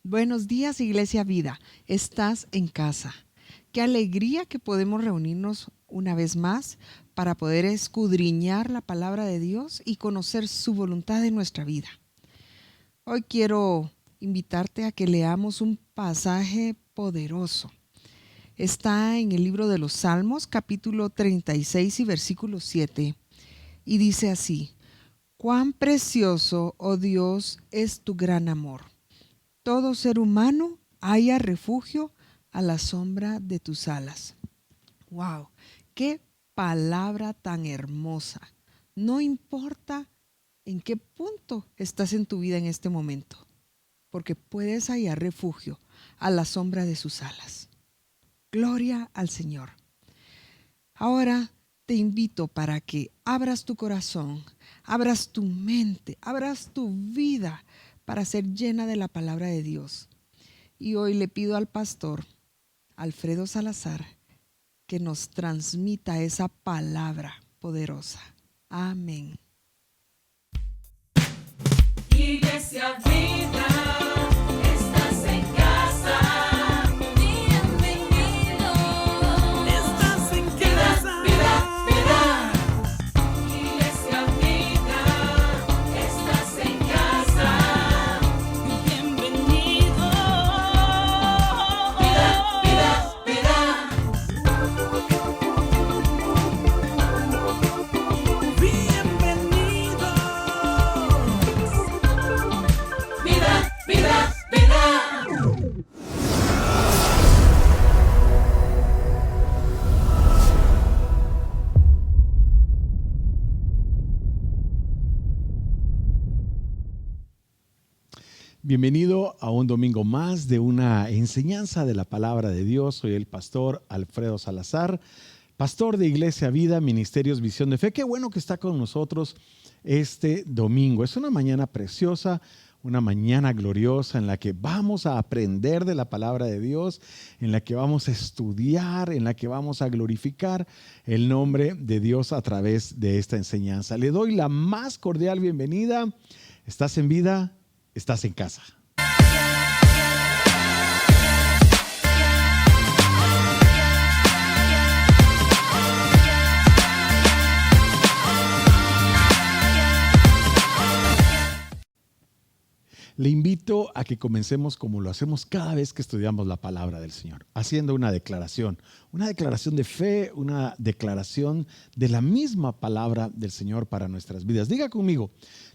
Buenos días, Iglesia Vida. Estás en casa. Qué alegría que podemos reunirnos una vez más para poder escudriñar la palabra de Dios y conocer su voluntad en nuestra vida. Hoy quiero invitarte a que leamos un pasaje poderoso. Está en el libro de los Salmos, capítulo 36 y versículo 7, y dice así: Cuán precioso, oh Dios, es tu gran amor. Todo ser humano halla refugio a la sombra de tus alas. ¡Wow! ¡Qué palabra tan hermosa! No importa en qué punto estás en tu vida en este momento, porque puedes hallar refugio a la sombra de sus alas. Gloria al Señor. Ahora te invito para que abras tu corazón, abras tu mente, abras tu vida para ser llena de la palabra de Dios. Y hoy le pido al pastor Alfredo Salazar que nos transmita esa palabra poderosa. Amén. Iglesia Vida, estás en casa. Bienvenido. Estás en casa. Vida, vida, vida. Iglesia Vida, estás en casa. Bienvenido. Vida, vida, vida. Bienvenido. Vida, vida, vida. Bienvenido a un domingo más de una enseñanza de la palabra de Dios. Soy el pastor Alfredo Salazar, pastor de Iglesia Vida, Ministerios Visión de Fe. Qué bueno que está con nosotros este domingo. Es una mañana preciosa, una mañana gloriosa en la que vamos a aprender de la palabra de Dios, en la que vamos a estudiar, en la que vamos a glorificar el nombre de Dios a través de esta enseñanza. Le doy la más cordial bienvenida. ¿Estás en vida? Estás en casa. Le invito a que comencemos como lo hacemos cada vez que estudiamos la palabra del Señor, haciendo una declaración de fe, una declaración de la misma palabra del Señor para nuestras vidas. Diga conmigo: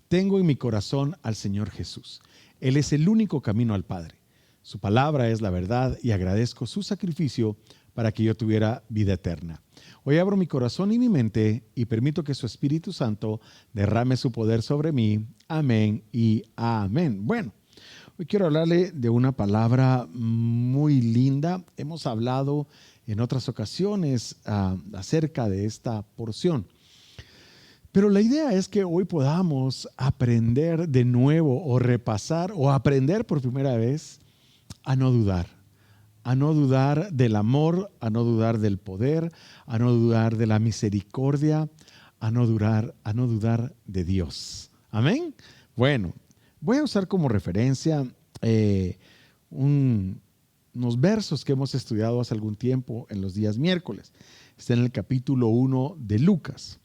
tengo en mi corazón al Señor Jesús. Él es el único camino al Padre. Su palabra es la verdad y agradezco su sacrificio para que yo tuviera vida eterna. Hoy abro mi corazón y mi mente y permito que su Espíritu Santo derrame su poder sobre mí. Amén y amén. Bueno, hoy quiero hablarle de una palabra muy linda. Hemos hablado en otras ocasiones acerca de esta porción. Pero la idea es que hoy podamos aprender de nuevo o repasar o aprender por primera vez a no dudar. A no dudar del amor, a no dudar del poder, a no dudar de la misericordia, a no dudar de Dios. ¿Amén? Bueno, voy a usar como referencia unos versos que hemos estudiado hace algún tiempo en los días miércoles. Está en el capítulo 1 de Lucas.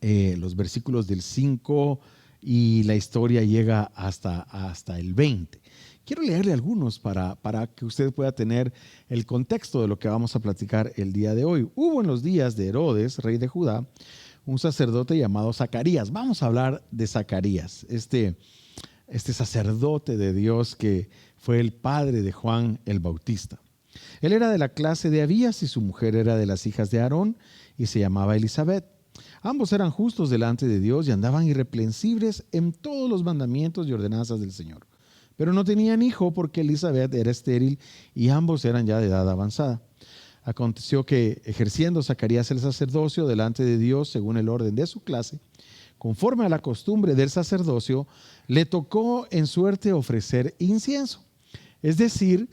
Los versículos del 5 y la historia llega hasta el 20. Quiero leerle algunos para que usted pueda tener el contexto de lo que vamos a platicar el día de hoy. Hubo en los días de Herodes, rey de Judá, un sacerdote llamado Zacarías. Vamos a hablar de Zacarías, este sacerdote de Dios que fue el padre de Juan el Bautista. Él era de la clase de Abías y su mujer era de las hijas de Aarón y se llamaba Elisabet. Ambos eran justos delante de Dios y andaban irreprensibles en todos los mandamientos y ordenanzas del Señor. Pero no tenían hijo porque Elisabet era estéril y ambos eran ya de edad avanzada. Aconteció que, ejerciendo Zacarías el sacerdocio delante de Dios según el orden de su clase, conforme a la costumbre del sacerdocio, le tocó en suerte ofrecer incienso. Es decir,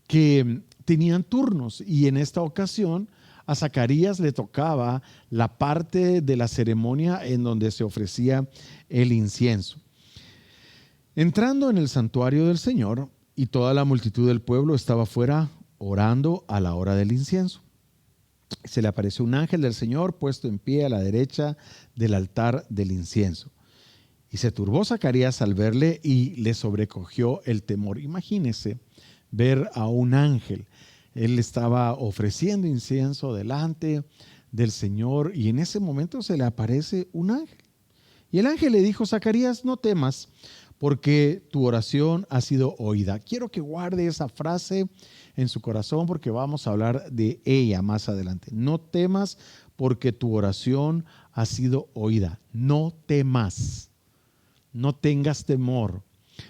que tenían turnos y en esta ocasión a Zacarías le tocaba la parte de la ceremonia en donde se ofrecía el incienso. Entrando en el santuario del Señor, y toda la multitud del pueblo estaba fuera orando a la hora del incienso. Se le apareció un ángel del Señor puesto en pie a la derecha del altar del incienso. Y se turbó Zacarías al verle y le sobrecogió el temor. Imagínese ver a un ángel. Él estaba ofreciendo incienso delante del Señor y en ese momento se le aparece un ángel. Y el ángel le dijo: Zacarías, no temas, porque tu oración ha sido oída. Quiero que guarde esa frase en su corazón porque vamos a hablar de ella más adelante. No temas porque tu oración ha sido oída. No temas, no tengas temor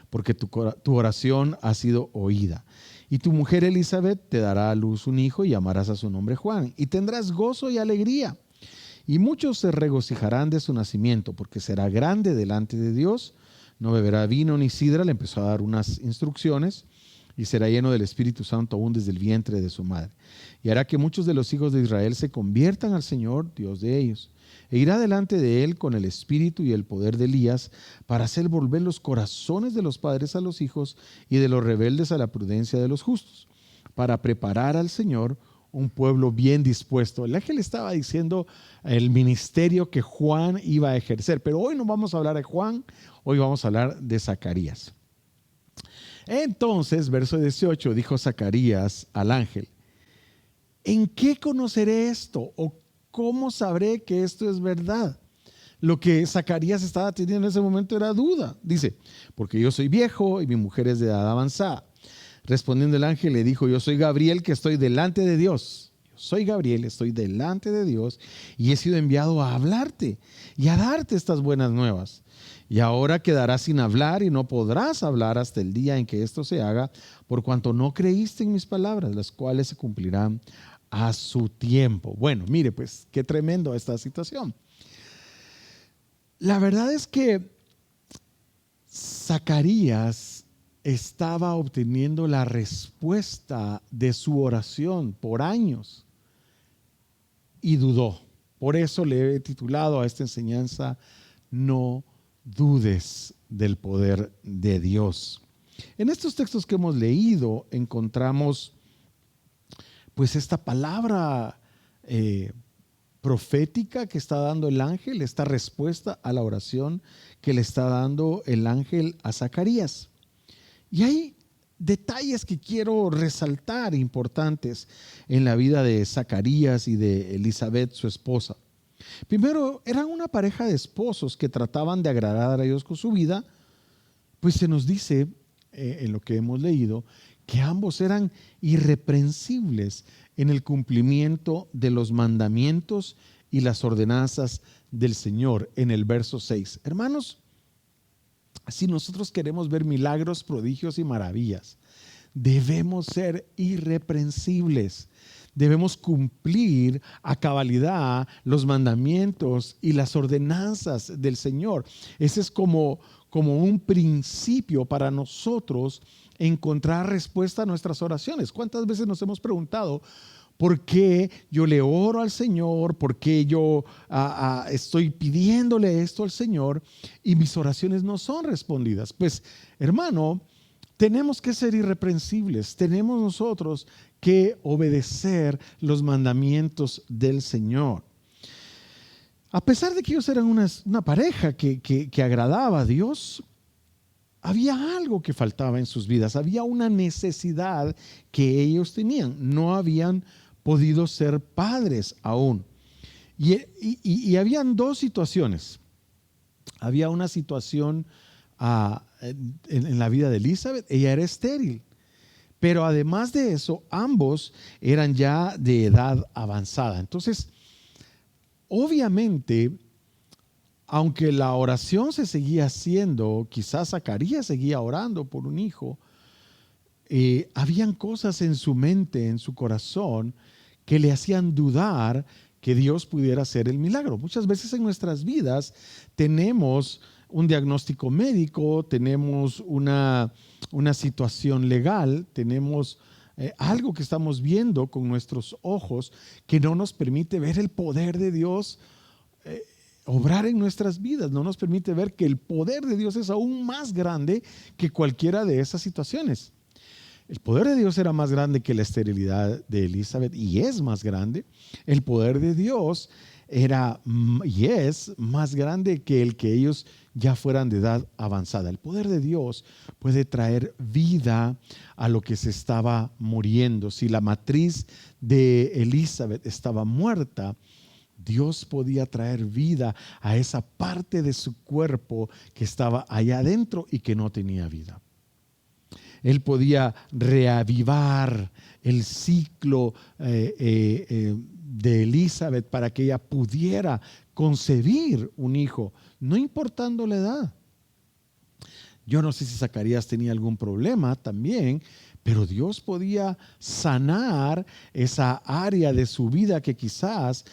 porque tu oración ha sido oída. Y tu mujer Elizabeth te dará a luz un hijo y llamarás a su nombre Juan. Y tendrás gozo y alegría. Y muchos se regocijarán de su nacimiento porque será grande delante de Dios. No beberá vino ni sidra. Le empezó a dar unas instrucciones. Y será lleno del Espíritu Santo aún desde el vientre de su madre. Y hará que muchos de los hijos de Israel se conviertan al Señor, Dios de ellos. E irá delante de él con el espíritu y el poder de Elías para hacer volver los corazones de los padres a los hijos y de los rebeldes a la prudencia de los justos, para preparar al Señor un pueblo bien dispuesto. El ángel estaba diciendo el ministerio que Juan iba a ejercer, pero hoy no vamos a hablar de Juan, hoy vamos a hablar de Zacarías. Entonces, verso 18, dijo Zacarías al ángel: ¿en qué conoceré esto? ¿O cómo sabré que esto es verdad? Lo que Zacarías estaba teniendo en ese momento era duda. Dice: porque yo soy viejo y mi mujer es de edad avanzada. Respondiendo el ángel le dijo: yo soy Gabriel, que estoy delante de Dios. Yo soy Gabriel, estoy delante de Dios y he sido enviado a hablarte y a darte estas buenas nuevas. Y ahora quedarás sin hablar y no podrás hablar hasta el día en que esto se haga, por cuanto no creíste en mis palabras, las cuales se cumplirán a su tiempo. Bueno, mire pues, qué tremendo esta situación. La verdad es que Zacarías estaba obteniendo la respuesta de su oración por años y dudó. Por eso le he titulado a esta enseñanza: no dudes del poder de Dios. En estos textos que hemos leído encontramos pues esta palabra profética que está dando el ángel, esta respuesta a la oración que le está dando el ángel a Zacarías. Y hay detalles que quiero resaltar importantes en la vida de Zacarías y de Elizabeth, su esposa. Primero, eran una pareja de esposos que trataban de agradar a Dios con su vida. Pues se nos dice en lo que hemos leído que ambos eran irreprensibles en el cumplimiento de los mandamientos y las ordenanzas del Señor, en el verso 6. Hermanos, si nosotros queremos ver milagros, prodigios y maravillas, debemos ser irreprensibles. Debemos cumplir a cabalidad los mandamientos y las ordenanzas del Señor. Ese es como un principio para nosotros encontrar respuesta a nuestras oraciones. ¿Cuántas veces nos hemos preguntado por qué yo le oro al Señor? ¿Por qué yo estoy pidiéndole esto al Señor y mis oraciones no son respondidas? Pues, hermano, tenemos que ser irreprensibles. Tenemos nosotros que obedecer los mandamientos del Señor. A pesar de que ellos eran una pareja que agradaba a Dios, había algo que faltaba en sus vidas, había una necesidad que ellos tenían. No habían podido ser padres aún. Y habían dos situaciones. Había una situación en la vida de Elizabeth. Ella era estéril. Pero además de eso, ambos eran ya de edad avanzada. Entonces, obviamente, aunque la oración se seguía haciendo, quizás Zacarías seguía orando por un hijo, habían cosas en su mente, en su corazón, que le hacían dudar que Dios pudiera hacer el milagro. Muchas veces en nuestras vidas tenemos un diagnóstico médico, tenemos una situación legal, tenemos algo que estamos viendo con nuestros ojos que no nos permite ver el poder de Dios obrar en nuestras vidas, no nos permite ver que el poder de Dios es aún más grande que cualquiera de esas situaciones. El poder de Dios era más grande que la esterilidad de Elizabeth y es más grande. El poder de Dios era y es más grande que el que ellos ya fueran de edad avanzada. El poder de Dios puede traer vida a lo que se estaba muriendo. Si la matriz de Elizabeth estaba muerta, Dios podía traer vida a esa parte de su cuerpo que estaba allá adentro y que no tenía vida. Él podía reavivar el ciclo de Elizabeth para que ella pudiera concebir un hijo, no importando la edad. Yo no sé si Zacarías tenía algún problema también, pero Dios podía sanar esa área de su vida que quizás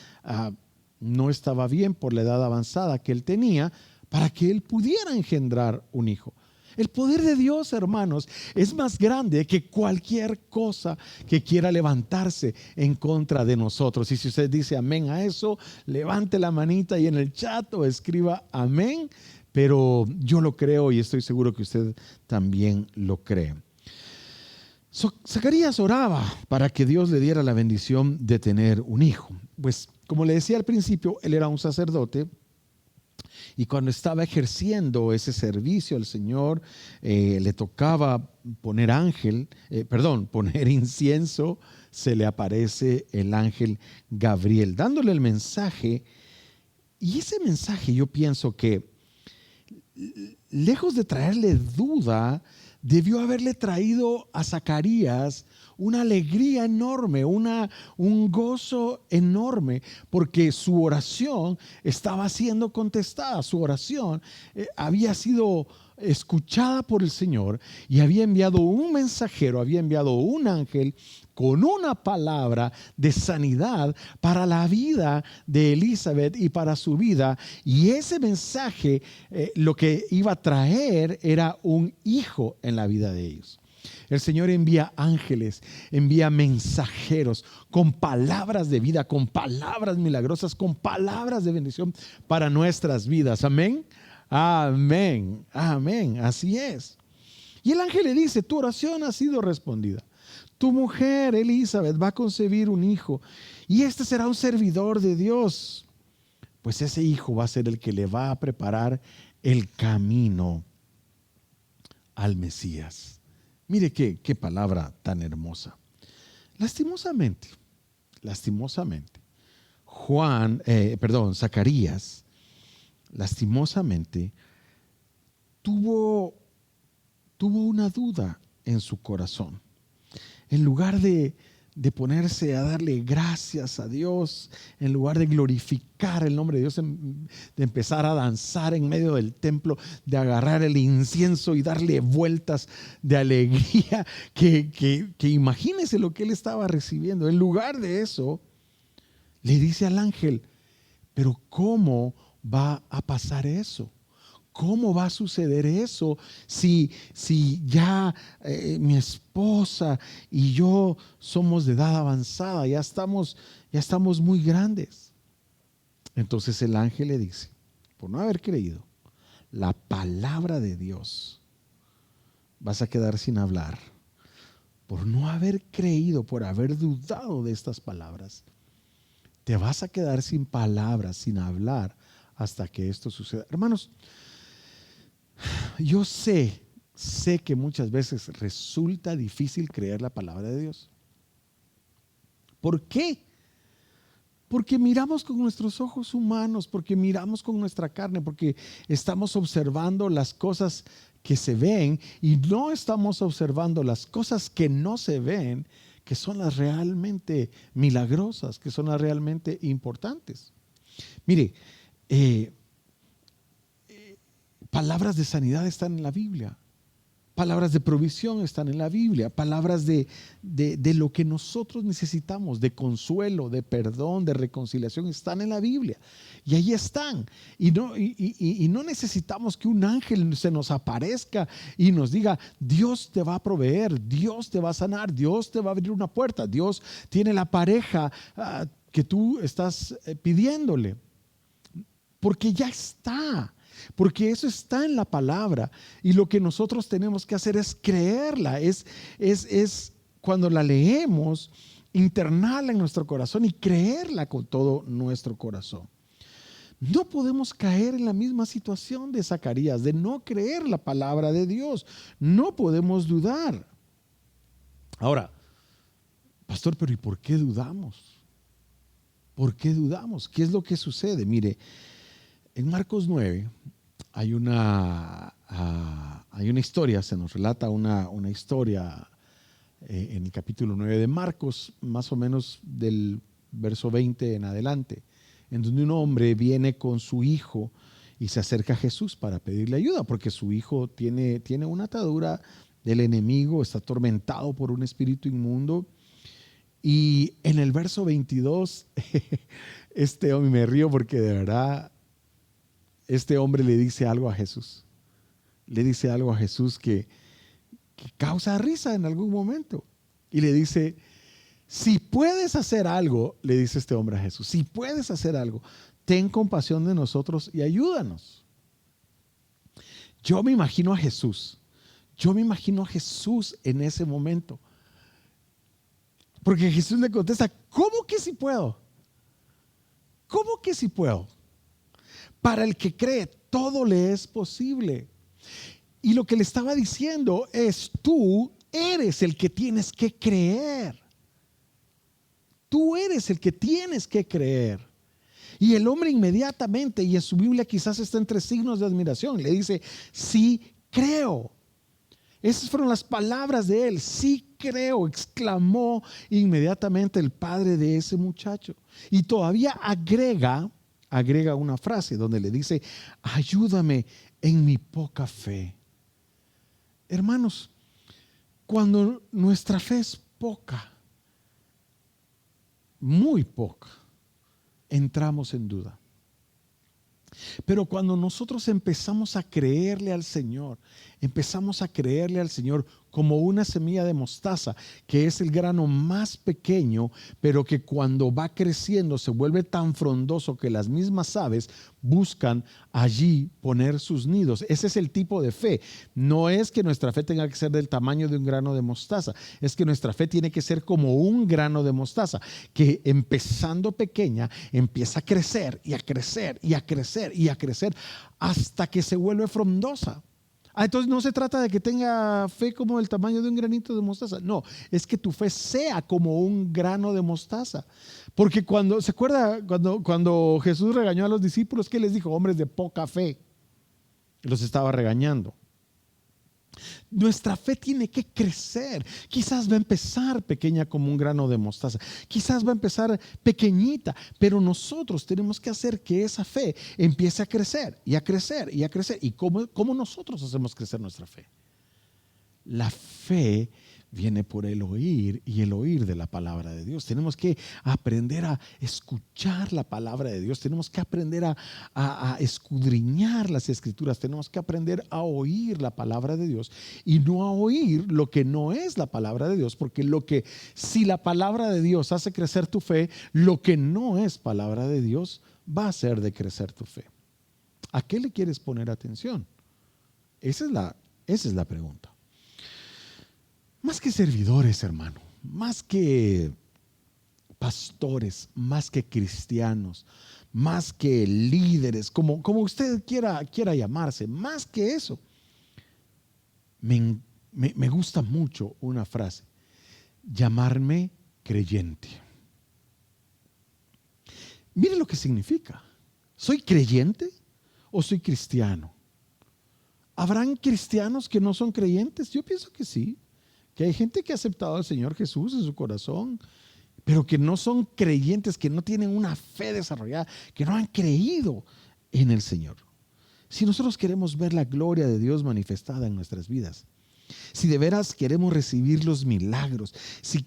no estaba bien por la edad avanzada que él tenía, para que él pudiera engendrar un hijo. El poder de Dios, hermanos, es más grande que cualquier cosa que quiera levantarse en contra de nosotros. Y si usted dice amén a eso, levante la manita y en el chat o escriba amén. Pero yo lo creo y estoy seguro que usted también lo cree. Zacarías oraba para que Dios le diera la bendición de tener un hijo. Pues, como le decía al principio, él era un sacerdote. Y cuando estaba ejerciendo ese servicio al Señor, le tocaba poner poner incienso. Se le aparece el ángel Gabriel dándole el mensaje. Y ese mensaje, yo pienso que lejos de traerle duda, debió haberle traído a Zacarías una alegría enorme, un gozo enorme, porque su oración estaba siendo contestada. Su oración había sido escuchada por el Señor y había enviado un mensajero, había enviado un ángel con una palabra de sanidad para la vida de Elizabeth y para su vida. Y ese mensaje lo que iba a traer era un hijo en la vida de ellos. El Señor envía ángeles, envía mensajeros con palabras de vida, con palabras milagrosas, con palabras de bendición para nuestras vidas. Amén, amén, amén. Así es. Y el ángel le dice: tu oración ha sido respondida. Tu mujer Elizabeth va a concebir un hijo y este será un servidor de Dios. Pues ese hijo va a ser el que le va a preparar el camino al Mesías. Mire qué palabra tan hermosa. Lastimosamente, Zacarías, lastimosamente, tuvo una duda en su corazón. En lugar de ponerse a darle gracias a Dios, en lugar de glorificar el nombre de Dios, de empezar a danzar en medio del templo, de agarrar el incienso y darle vueltas de alegría, que imagínese lo que él estaba recibiendo. En lugar de eso, le dice al ángel: pero ¿cómo va a pasar eso? ¿Cómo va a suceder eso si ya mi esposa y yo somos de edad avanzada, ya estamos muy grandes? Entonces el ángel le dice: por no haber creído la palabra de Dios, vas a quedar sin hablar. Por no haber creído, por haber dudado de estas palabras, te vas a quedar sin palabras, sin hablar, hasta que esto suceda. Hermanos, yo sé que muchas veces resulta difícil creer la palabra de Dios. ¿Por qué? Porque miramos con nuestros ojos humanos, porque miramos con nuestra carne, porque estamos observando las cosas que se ven y no estamos observando las cosas que no se ven, que son las realmente milagrosas, que son las realmente importantes. Mire, palabras de sanidad están en la Biblia. Palabras de provisión están en la Biblia. Palabras de lo que nosotros necesitamos, de consuelo, de perdón, de reconciliación, están en la Biblia. Y ahí están. Y no necesitamos que un ángel se nos aparezca y nos diga: Dios te va a proveer, Dios te va a sanar, Dios te va a abrir una puerta, Dios tiene la pareja que tú estás pidiéndole. Porque ya está. porque eso está en la palabra y lo que nosotros tenemos que hacer es creerla, es cuando la leemos, internarla en nuestro corazón y creerla con todo nuestro corazón. No podemos caer en la misma situación de Zacarías, de no creer la palabra de Dios. No podemos dudar. Ahora, pastor, pero ¿y por qué dudamos? ¿Por qué dudamos? ¿Qué es lo que sucede? Mire, en Marcos 9 hay una historia, se nos relata una historia en el capítulo 9 de Marcos, más o menos del verso 20 en adelante, en donde un hombre viene con su hijo y se acerca a Jesús para pedirle ayuda, porque su hijo tiene una atadura del enemigo, está atormentado por un espíritu inmundo. Y en el verso 22, hombre, me río porque de verdad, este hombre le dice algo a Jesús. Le dice algo a Jesús que causa risa en algún momento. Y le dice, si puedes hacer algo, le dice este hombre a Jesús, si puedes hacer algo, ten compasión de nosotros y ayúdanos. Yo me imagino a Jesús en ese momento. Porque Jesús le contesta, ¿cómo que si puedo? ¿Cómo que si puedo? Para el que cree, todo le es posible. Y lo que le estaba diciendo es, tú eres el que tienes que creer. Tú eres el que tienes que creer. Y el hombre inmediatamente, y en su Biblia quizás está entre signos de admiración, le dice, sí creo. Esas fueron las palabras de él, sí creo, exclamó inmediatamente el padre de ese muchacho. Y todavía agrega una frase donde le dice, ayúdame en mi poca fe. Hermanos, cuando nuestra fe es poca, muy poca, entramos en duda. Pero cuando nosotros empezamos a creerle al Señor como una semilla de mostaza, que es el grano más pequeño, pero que cuando va creciendo se vuelve tan frondoso que las mismas aves buscan allí poner sus nidos. Ese es el tipo de fe. No es que nuestra fe tenga que ser del tamaño de un grano de mostaza, es que nuestra fe tiene que ser como un grano de mostaza, que empezando pequeña empieza a crecer y a crecer y a crecer y a crecer hasta que se vuelve frondosa. Entonces no se trata de que tenga fe como el tamaño de un granito de mostaza. No, es que tu fe sea como un grano de mostaza. Porque ¿se acuerda cuando Jesús regañó a los discípulos? ¿Qué les dijo? Hombres de poca fe. Los estaba regañando. Nuestra fe tiene que crecer. Quizás va a empezar pequeña como un grano de mostaza. Quizás va a empezar pequeñita, pero nosotros tenemos que hacer que esa fe empiece a crecer y a crecer y a crecer. ¿Y cómo nosotros hacemos crecer nuestra fe? La fe viene por el oír y el oír de la palabra de Dios. Tenemos que aprender a escuchar la palabra de Dios. Tenemos que aprender a escudriñar las escrituras. Tenemos que aprender a oír la palabra de Dios y no a oír lo que no es la palabra de Dios, porque si la palabra de Dios hace crecer tu fe, lo que no es palabra de Dios va a hacer decrecer tu fe. ¿A qué le quieres poner atención? Esa es la pregunta. Más que servidores, hermano, más que pastores, más que cristianos, más que líderes, como usted quiera llamarse, más que eso, me gusta mucho una frase: llamarme creyente. Mire lo que significa. ¿Soy creyente o soy cristiano? ¿Habrán cristianos que no son creyentes? Yo pienso que sí. Que hay gente que ha aceptado al Señor Jesús en su corazón, pero que no son creyentes, que no tienen una fe desarrollada, que no han creído en el Señor. Si nosotros queremos ver la gloria de Dios manifestada en nuestras vidas, si de veras queremos recibir los milagros, si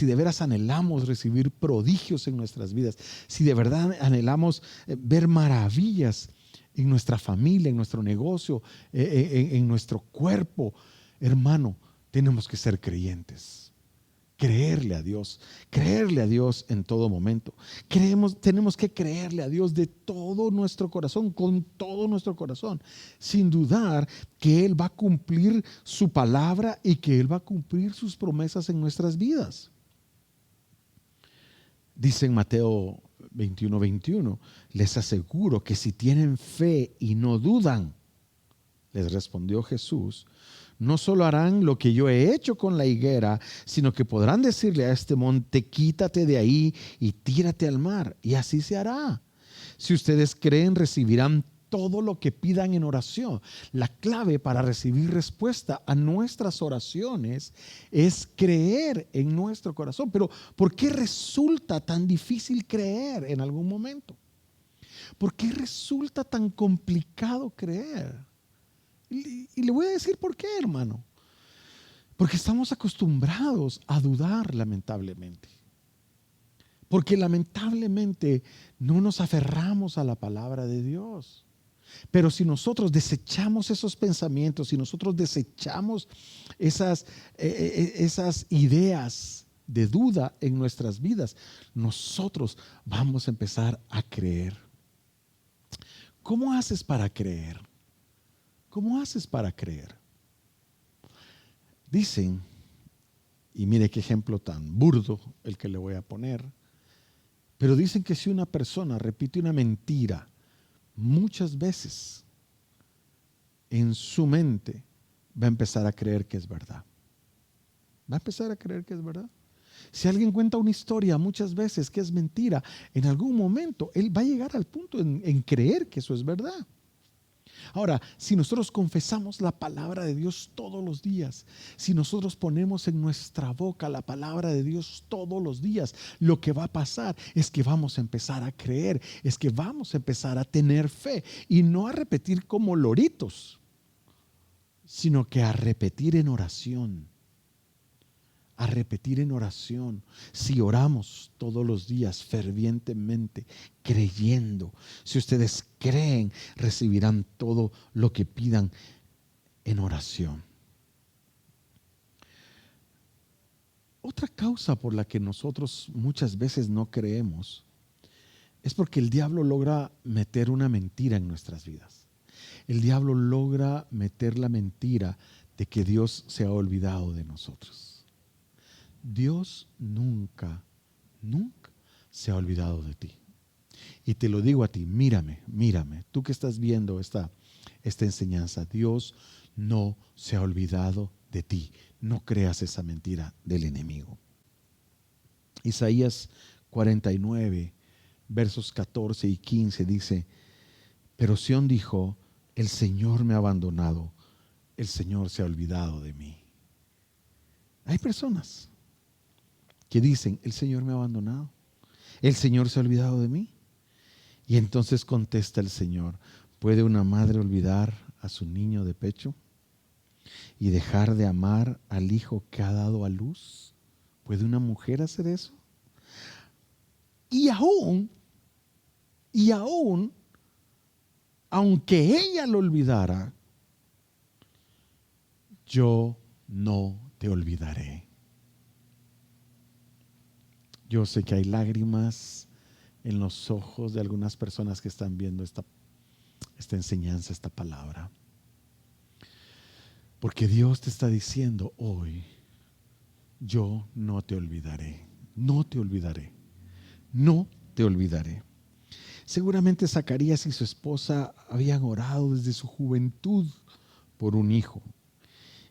de veras anhelamos recibir prodigios en nuestras vidas, si de verdad anhelamos ver maravillas en nuestra familia, en nuestro negocio, en nuestro cuerpo, hermano, tenemos que ser creyentes. creerle a Dios en todo momento. Tenemos que creerle a Dios de todo nuestro corazón, con todo nuestro corazón, sin dudar que Él va a cumplir su palabra y que Él va a cumplir sus promesas en nuestras vidas. Dice en Mateo 21:21, les aseguro que si tienen fe y no dudan, les respondió Jesús, no solo harán lo que yo he hecho con la higuera, sino que podrán decirle a este monte, quítate de ahí y tírate al mar, y así se hará. Si ustedes creen, recibirán todo lo que pidan en oración. La clave para recibir respuesta a nuestras oraciones es creer en nuestro corazón. Pero ¿por qué resulta tan difícil creer en algún momento? ¿Por qué resulta tan complicado creer? Y le voy a decir por qué, hermano. Porque estamos acostumbrados a dudar, lamentablemente. Porque lamentablemente no nos aferramos a la palabra de Dios. Pero si nosotros desechamos esos pensamientos, si nosotros desechamos esas ideas de duda en nuestras vidas, nosotros vamos a empezar a creer. ¿Cómo haces para creer? ¿Cómo haces para creer? Dicen, y mire qué ejemplo tan burdo el que le voy a poner, pero dicen que si una persona repite una mentira muchas veces, en su mente va a empezar a creer que es verdad. Va a empezar a creer que es verdad. Si alguien cuenta una historia muchas veces que es mentira, en algún momento él va a llegar al punto en creer que eso es verdad. Ahora, si nosotros confesamos la palabra de Dios todos los días, si nosotros ponemos en nuestra boca la palabra de Dios todos los días, lo que va a pasar es que vamos a empezar a creer, es que vamos a empezar a tener fe y no a repetir como loritos, sino que a repetir en oración. A repetir en oración. Si oramos todos los días fervientemente, creyendo, si ustedes creen, recibirán todo lo que pidan en oración. Otra causa por la que nosotros muchas veces no creemos es porque el diablo logra meter una mentira en nuestras vidas. El diablo logra meter la mentira de que Dios se ha olvidado de nosotros. Dios nunca se ha olvidado de ti. Y te lo digo a ti, mírame, tú que estás viendo esta enseñanza, Dios no se ha olvidado de ti. No creas esa mentira del enemigo. Isaías 49, versos 14 y 15 dice, pero Sión dijo, el Señor me ha abandonado, el Señor se ha olvidado de mí. Hay personas que dicen, el Señor me ha abandonado, el Señor se ha olvidado de mí. Y entonces contesta el Señor, ¿puede una madre olvidar a su niño de pecho y dejar de amar al hijo que ha dado a luz? ¿Puede una mujer hacer eso? Y aún, aunque ella lo olvidara, yo no te olvidaré. Yo sé que hay lágrimas en los ojos de algunas personas que están viendo esta enseñanza, esta palabra. Porque Dios te está diciendo hoy, yo no te olvidaré, no te olvidaré, no te olvidaré. Seguramente Zacarías y su esposa habían orado desde su juventud por un hijo.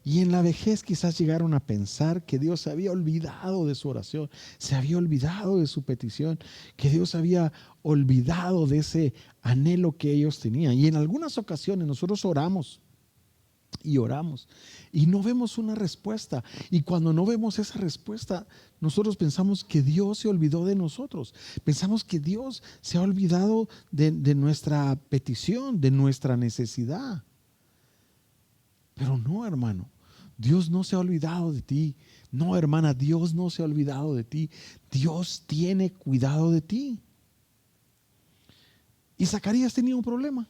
Y en la vejez quizás llegaron a pensar que Dios se había olvidado de su oración, se había olvidado de su petición, que Dios había olvidado de ese anhelo que ellos tenían. Y en algunas ocasiones nosotros oramos y no vemos una respuesta. Y cuando no vemos esa respuesta, nosotros pensamos que Dios se olvidó de nosotros. Pensamos que Dios se ha olvidado de nuestra petición, de nuestra necesidad. Pero no, hermano. Dios no se ha olvidado de ti. No, hermana, Dios no se ha olvidado de ti. Dios tiene cuidado de ti. Y Zacarías tenía un problema.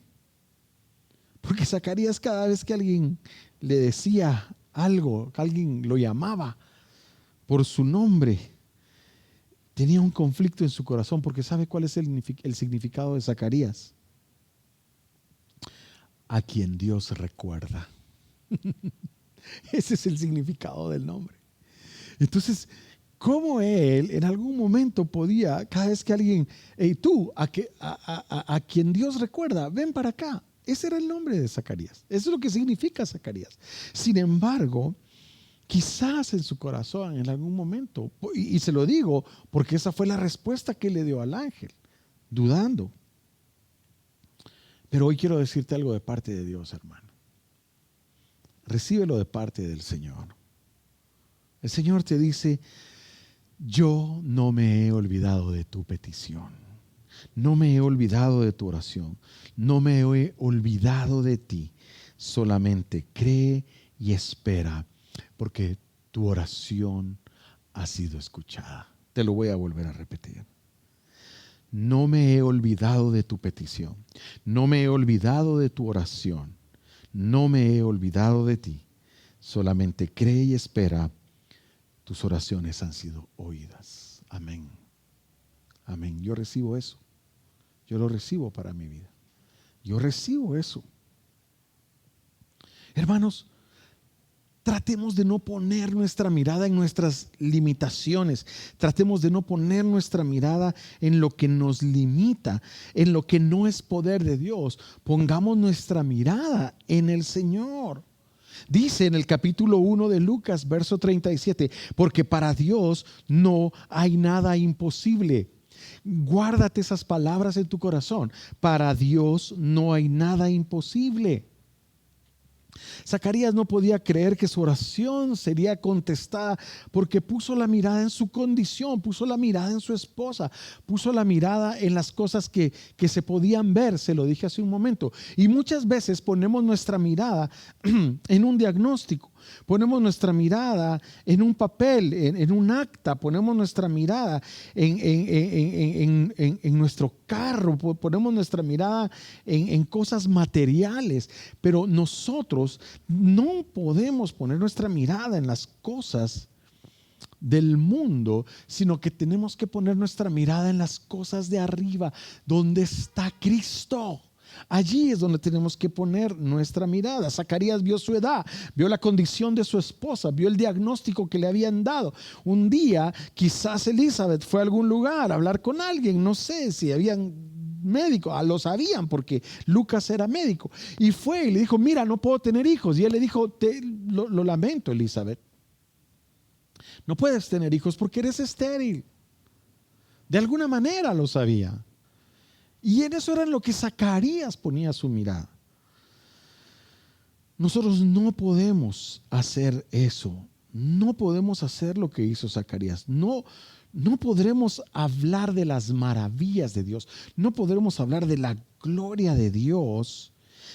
Porque Zacarías, cada vez que alguien le decía algo, que alguien lo llamaba, por su nombre, tenía un conflicto en su corazón, porque ¿sabe cuál es el significado de Zacarías? A quien Dios recuerda. Ese es el significado del nombre. Entonces, ¿cómo él en algún momento podía, cada vez que alguien, hey, tú, a quien Dios recuerda, ven para acá? Ese era el nombre de Zacarías. Eso es lo que significa Zacarías. Sin embargo, quizás en su corazón en algún momento, y se lo digo porque esa fue la respuesta que le dio al ángel, dudando. Pero hoy quiero decirte algo de parte de Dios, hermano. Recíbelo de parte del Señor. El Señor te dice: yo no me he olvidado de tu petición, no me he olvidado de tu oración, no me he olvidado de ti. Solamente cree y espera, porque tu oración ha sido escuchada. Te lo voy a volver a repetir. No me he olvidado de tu petición, no me he olvidado de tu oración, no me he olvidado de ti. Solamente cree y espera. Tus oraciones han sido oídas. Amén. Amén. Yo recibo eso. Yo lo recibo para mi vida. Yo recibo eso. Hermanos, tratemos de no poner nuestra mirada en nuestras limitaciones. Tratemos de no poner nuestra mirada en lo que nos limita, en lo que no es poder de Dios. Pongamos nuestra mirada en el Señor. Dice en el capítulo 1 de Lucas, verso 37, porque para Dios no hay nada imposible. Guárdate esas palabras en tu corazón. Para Dios no hay nada imposible. Zacarías no podía creer que su oración sería contestada porque puso la mirada en su condición, puso la mirada en su esposa, puso la mirada en las cosas que se podían ver, se lo dije hace un momento. Y muchas veces ponemos nuestra mirada en un diagnóstico, ponemos nuestra mirada en un papel, en un acta, ponemos nuestra mirada en nuestro carro, ponemos nuestra mirada en cosas materiales, pero nosotros no podemos poner nuestra mirada en las cosas del mundo, sino que tenemos que poner nuestra mirada en las cosas de arriba, donde está Cristo. Allí es donde tenemos que poner nuestra mirada. Zacarías vio su edad, vio la condición de su esposa, vio el diagnóstico que le habían dado. Un día quizás Elizabeth fue a algún lugar a hablar con alguien, no sé si habían médico, lo sabían porque Lucas era médico, y fue y le dijo: mira, no puedo tener hijos. Y él le dijo: lo lamento, Elizabeth, no puedes tener hijos porque eres estéril. De alguna manera lo sabía. Y en eso era en lo que Zacarías ponía su mirada. Nosotros no podemos hacer eso. No podemos hacer lo que hizo Zacarías. No podremos hablar de las maravillas de Dios. No podremos hablar de la gloria de Dios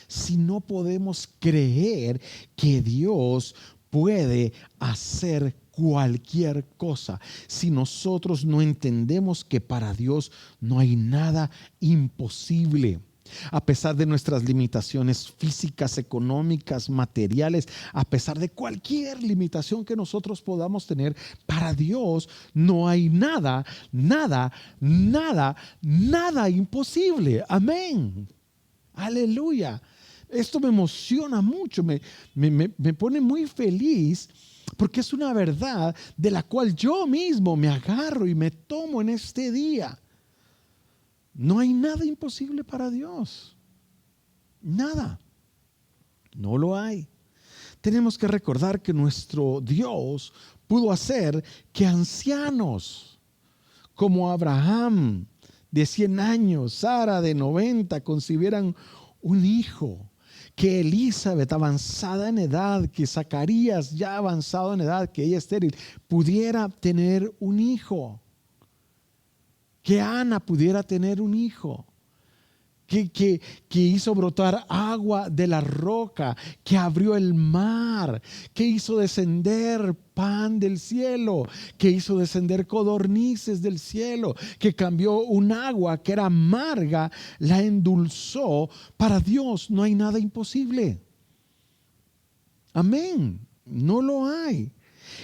si no podemos creer que Dios puede hacer cualquier cosa. Si nosotros no entendemos que para Dios no hay nada imposible. A pesar de nuestras limitaciones físicas, económicas, materiales, a pesar de cualquier limitación que nosotros podamos tener, para Dios no hay nada imposible. Amén. Aleluya. Esto me emociona mucho, me pone muy feliz, porque es una verdad de la cual yo mismo me agarro y me tomo en este día. No hay nada imposible para Dios. Nada. No lo hay. Tenemos que recordar que nuestro Dios pudo hacer que ancianos como Abraham de 100 años, Sara de 90, concibieran un hijo. Que Elizabeth, avanzada en edad, que Zacarías, ya avanzado en edad, que ella estéril, pudiera tener un hijo. Que Ana pudiera tener un hijo. Que hizo brotar agua de la roca, que abrió el mar, que hizo descender pan del cielo, que hizo descender codornices del cielo, que cambió un agua que era amarga, la endulzó. Para Dios no hay nada imposible. Amén. No lo hay.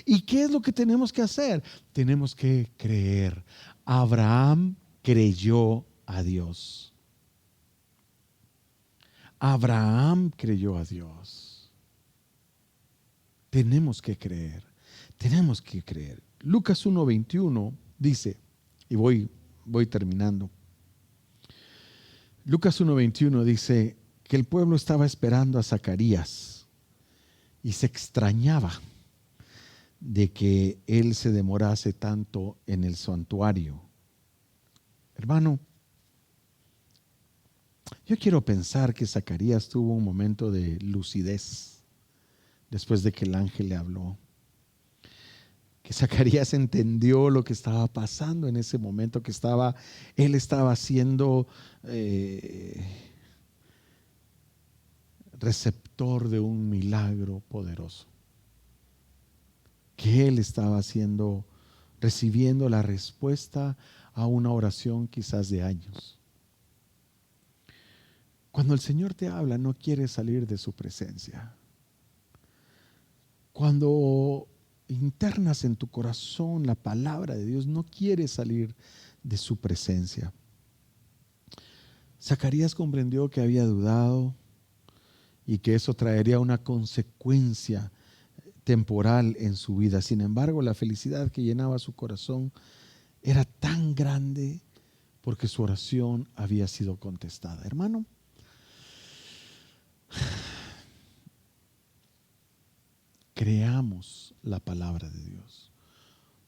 ¿Y qué es lo que tenemos que hacer? Tenemos que creer. Abraham creyó a Dios. Abraham creyó a Dios. Tenemos que creer. Tenemos que creer. Lucas 1:21 dice, y voy terminando. Lucas 1:21 dice que el pueblo estaba esperando a Zacarías y se extrañaba de que él se demorase tanto en el santuario. Hermano, yo quiero pensar que Zacarías tuvo un momento de lucidez después de que el ángel le habló. Que Zacarías entendió lo que estaba pasando en ese momento, que él estaba siendo receptor de un milagro poderoso. Que él estaba recibiendo la respuesta a una oración quizás de años. Cuando el Señor te habla, no quieres salir de su presencia. Cuando internas en tu corazón la palabra de Dios, no quieres salir de su presencia. Zacarías comprendió que había dudado y que eso traería una consecuencia temporal en su vida. Sin embargo, la felicidad que llenaba su corazón era tan grande porque su oración había sido contestada. Hermano, creamos la palabra de Dios.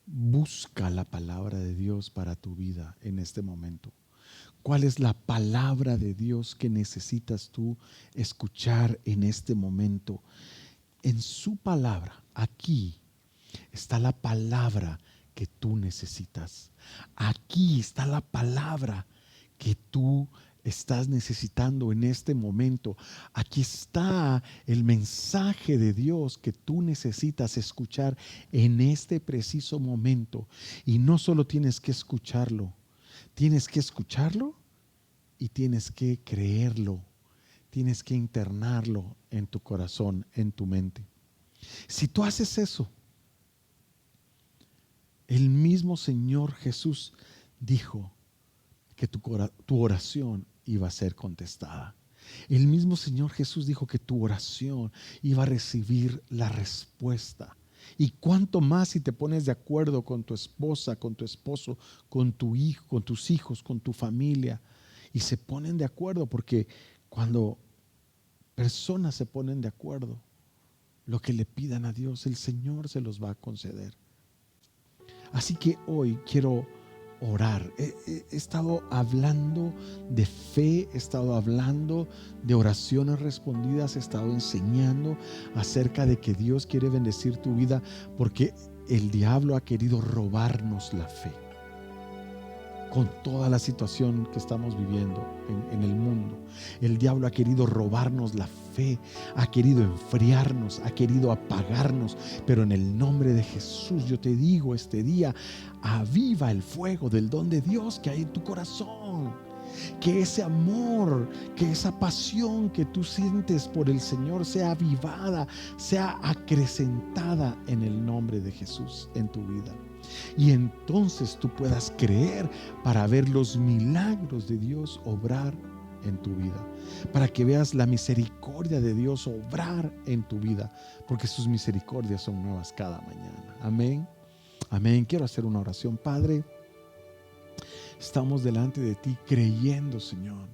Busca la palabra de Dios para tu vida en este momento. ¿Cuál es la palabra de Dios que necesitas tú escuchar en este momento? En su palabra, aquí está la palabra que tú necesitas. Aquí está la palabra que tú estás necesitando en este momento. Aquí está el mensaje de Dios que tú necesitas escuchar en este preciso momento. Y no solo tienes que escucharlo y tienes que creerlo. Tienes que internarlo en tu corazón, en tu mente. Si tú haces eso, el mismo Señor Jesús dijo que tu oración iba a ser contestada. El mismo Señor Jesús dijo que tu oración iba a recibir la respuesta. Y cuánto más si te pones de acuerdo con tu esposa, con tu esposo, con tu hijo, con tus hijos, con tu familia, y se ponen de acuerdo, porque cuando personas se ponen de acuerdo, lo que le pidan a Dios, el Señor se los va a conceder. Así que hoy quiero orar. He estado hablando de fe, he estado hablando de oraciones respondidas, he estado enseñando acerca de que Dios quiere bendecir tu vida porque el diablo ha querido robarnos la fe. Con toda la situación que estamos viviendo en el mundo, el diablo ha querido robarnos la fe, ha querido enfriarnos, ha querido apagarnos, pero en el nombre de Jesús yo te digo este día, aviva el fuego del don de Dios que hay en tu corazón. Que ese amor, que esa pasión que tú sientes por el Señor sea avivada, sea acrecentada en el nombre de Jesús en tu vida. Y entonces tú puedas creer para ver los milagros de Dios obrar en tu vida, para que veas la misericordia de Dios obrar en tu vida, porque sus misericordias son nuevas cada mañana. Amén. Amén. Quiero hacer una oración. Padre, estamos delante de ti creyendo, Señor,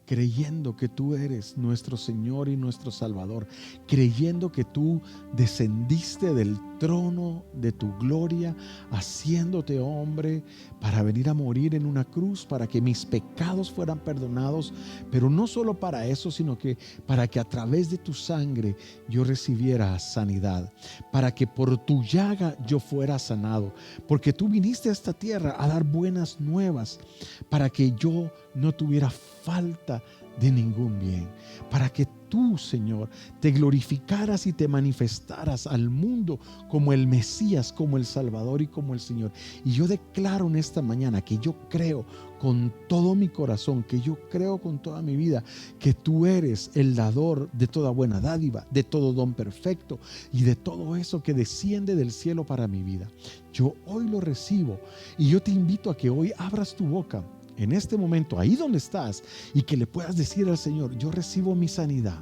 creyendo que tú eres nuestro Señor y nuestro Salvador, creyendo que tú descendiste del trono de tu gloria, haciéndote hombre para venir a morir en una cruz, para que mis pecados fueran perdonados, pero no solo para eso, sino que para que a través de tu sangre yo recibiera sanidad, para que por tu llaga yo fuera sanado, porque tú viniste a esta tierra a dar buenas nuevas, para que yo no tuviera falta de ningún bien, para que tú tú, Señor, te glorificaras y te manifestaras al mundo como el Mesías, como el Salvador y como el Señor. Y yo declaro en esta mañana que yo creo con todo mi corazón, que yo creo con toda mi vida que tú eres el dador de toda buena dádiva, de todo don perfecto y de todo eso que desciende del cielo para mi vida. Yo hoy lo recibo y yo te invito a que hoy abras tu boca en este momento, ahí donde estás, y que le puedas decir al Señor: yo recibo mi sanidad.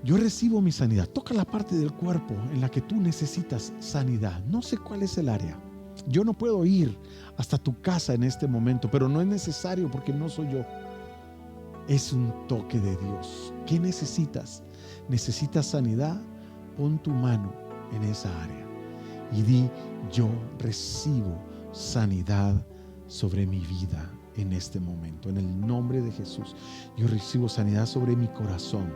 Yo recibo mi sanidad. Toca la parte del cuerpo en la que tú necesitas sanidad. No sé cuál es el área. Yo no puedo ir hasta tu casa en este momento, pero no es necesario porque no soy yo. Es un toque de Dios. ¿Qué necesitas? ¿Necesitas sanidad? Pon tu mano en esa área y di: yo recibo sanidad sobre mi vida en este momento. En el nombre de Jesús, yo recibo sanidad sobre mi corazón.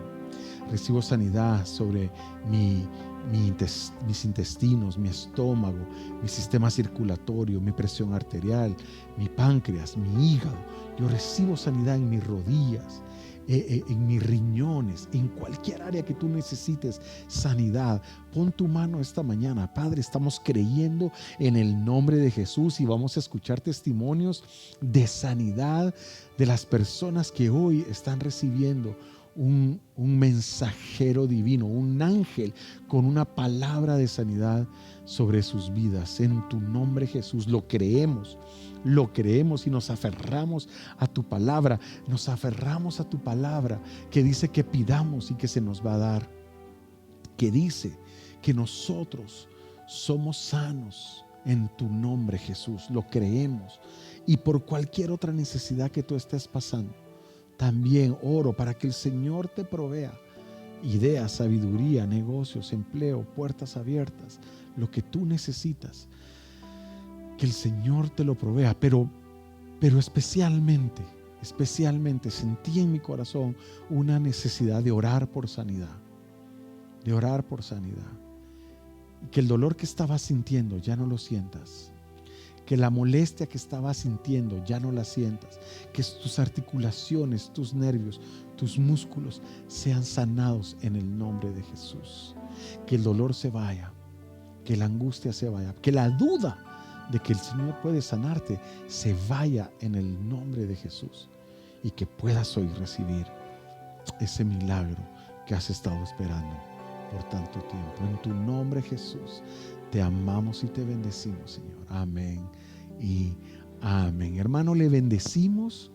Recibo sanidad sobre mis intestinos, mi estómago, mi sistema circulatorio, mi presión arterial, mi páncreas, mi hígado. Yo recibo sanidad en mis rodillas, en mis riñones, en cualquier área que tú necesites sanidad. Pon tu mano esta mañana. Padre, estamos creyendo en el nombre de Jesús y vamos a escuchar testimonios de sanidad de las personas que hoy están recibiendo un mensajero divino, un ángel con una palabra de sanidad sobre sus vidas. En tu nombre, Jesús, lo creemos y nos aferramos a tu palabra. Nos aferramos a tu palabra que dice que pidamos y que se nos va a dar, que dice que nosotros somos sanos en tu nombre, Jesús. Lo creemos, y por cualquier otra necesidad que tú estés pasando, también oro para que el Señor te provea ideas, sabiduría, negocios, empleo, puertas abiertas, lo que tú necesitas, que el Señor te lo provea. Pero especialmente sentí en mi corazón una necesidad de orar por sanidad, y que el dolor que estabas sintiendo ya no lo sientas, que la molestia que estabas sintiendo ya no la sientas, que tus articulaciones, tus nervios, tus músculos sean sanados en el nombre de Jesús. Que el dolor se vaya, que la angustia se vaya, que la duda de que el Señor puede sanarte se vaya en el nombre de Jesús, y que puedas hoy recibir ese milagro que has estado esperando por tanto tiempo. En tu nombre, Jesús, te amamos y te bendecimos, Señor. Amén y amén. Hermano, le bendecimos.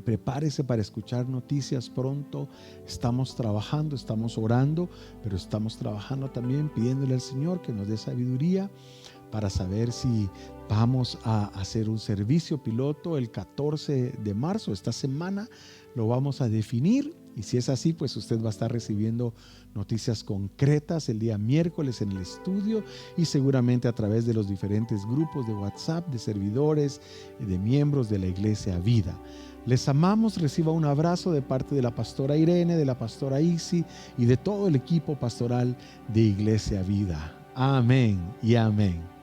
Prepárese para escuchar noticias pronto. Estamos trabajando, estamos orando, pero estamos trabajando también pidiéndole al Señor que nos dé sabiduría para saber si vamos a hacer un servicio piloto el 14 de marzo. Esta semana lo vamos a definir, y si es así, pues usted va a estar recibiendo noticias concretas el día miércoles en el estudio, y seguramente a través de los diferentes grupos de WhatsApp de servidores y de miembros de la Iglesia Vida. Les amamos. Reciba un abrazo de parte de la pastora Irene, de la pastora Isi y de todo el equipo pastoral de Iglesia Vida. Amén y amén.